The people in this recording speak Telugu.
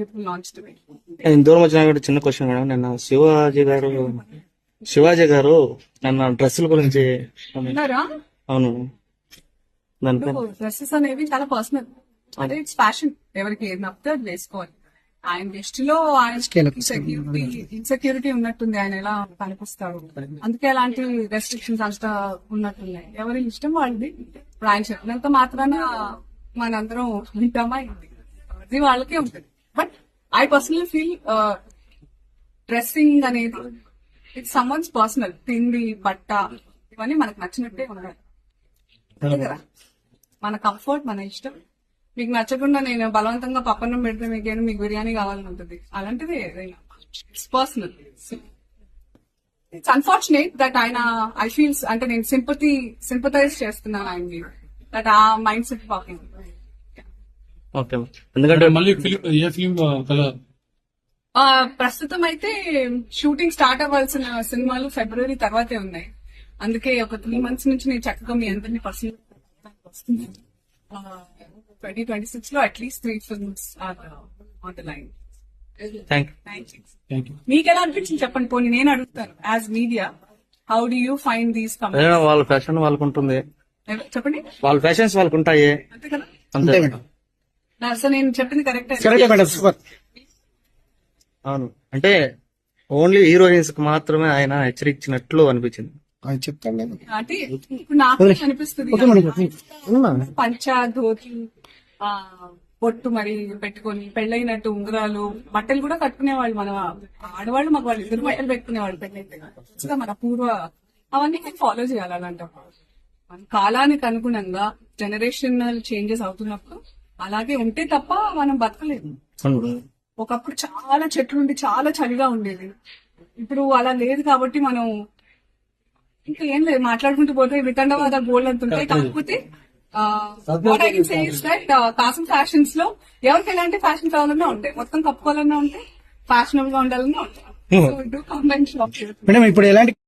it will launch today. దూరం వచ్చినా కూడా చిన్న క్వశ్చన్ మేడం. నిన్న శివాజీ గారు నిన్న డ్రెస్సుల గురించి ఉన్నారా? అవును దానిపై డ్రెస్సెస్ అనేవి చాలా పర్సనల్, అంటే ఇట్స్ ఫ్యాషన్. ఎవరికి ఏది నప్పితే అది వేసుకోవాలి. ఆయన దృష్టిలో ఆయన ఇన్సెక్యూరిటీ ఉన్నట్టుంది, ఆయన ఎలా కనిపిస్తాడు, అందుకే అలాంటి రెస్ట్రిక్షన్స్ అంతా ఉన్నట్టున్నాయి. ఎవరి ఇష్టం వాళ్ళది. ఇప్పుడు ఆయన చెప్పినంత మాత్రాన మనందరం వింటామా? అది వాళ్ళకే ఉంటుంది. But I personally feel dressing అనేది ఇట్స్ సమ్వన్స్ పర్సనల్. తిండి, బట్ట ఇవన్నీ మనకు నచ్చినట్టే ఉండాలి కదా. మన కంఫర్ట్, మన ఇష్టం. మీకు నచ్చకుండా నేను బలవంతంగా పప్పన్నం పెడితే మీకు బిర్యానీ కావాలని ఉంటుంది. అలాంటిది ఏదైనా it's personal. It's unfortunate that ఆయన ఐ ఫీల్స్, అంటే నేను సింపథైజ్ చేస్తున్నాను ఆయనకి, దట్ ఆ మైండ్ సెట్ పాపం. ఓకే, ఎందుకంటే మళ్ళీ ఏ ఫిల్మ్ కదా ప్రస్తుతం అయితే షూటింగ్ స్టార్ట్ అవ్వాల్సిన సినిమాలు ఫిబ్రవరి తర్వాతే ఉన్నాయి. అందుకే ఒక 3 months నుంచి నేను చక్కగా మీ అందరినీ పర్సనల్ వస్తున్నాను. 2026 లో at least 3 films are on the line. Thank thank you. మీకు ఎలా అనిపించింది చెప్పండి. పోనీ నేను అడుగుతాను, as media, how do you find these you. వాళ్ళ ఫ్యాషన్ వాళ్ళకు ఉంటుంది, చెప్పండి. వాళ్ళ ఫ్యాషన్స్ వాళ్ళకు ఉంటాయి. అంతే కదా. అంతే మేడం. అసలు నేను చెప్పింది కరెక్ట్. అవును, అంటే ఓన్లీ హీరోయిన్స్ కి మాత్రమే ఆయన హెచ్చరించినట్లు అనిపించింది. అంటే ఇప్పుడు నాకు అనిపిస్తుంది పంచా, ధోతి, పొట్టు మరి పెట్టుకొని పెళ్ళైనట్టు ఉంగరాలు, బట్టలు కూడా కట్టుకునేవాళ్ళు. మన ఆడవాళ్ళు మగ వాళ్ళు ఇద్దరు బట్టలు పెట్టుకునేవాళ్ళు పెళ్ళైతే. మన పూర్వ అవన్నీ ఫాలో చేయాలి. అలాంటప్పుడు మన కాలానికి అనుగుణంగా జనరేషనల్ చేంజెస్ అవుతున్నప్పుడు అలాగే ఉంటే తప్ప మనం బతకలేదు. ఒకప్పుడు చాలా చెట్లు ఉండి చాలా చలిగా ఉండేది. ఇప్పుడు అలా లేదు కాబట్టి మనం ఇంకా ఏం లేదు, మాట్లాడుకుంటూ పోతే వితండవాద గోల్డ్ అంతుంటాయి. కాకపోతే కాసం ఫ్యాషన్స్ లో ఎవరికి ఎలాంటి ఫ్యాషన్ కావాలన్నా ఉంటాయి, మొత్తం కప్పుకోవాలన్నా ఉంటాయి, ఫ్యాషనబుల్ గా ఉండాలన్నా ఉంటాయి. మేడం ఇప్పుడు ఎలాంటి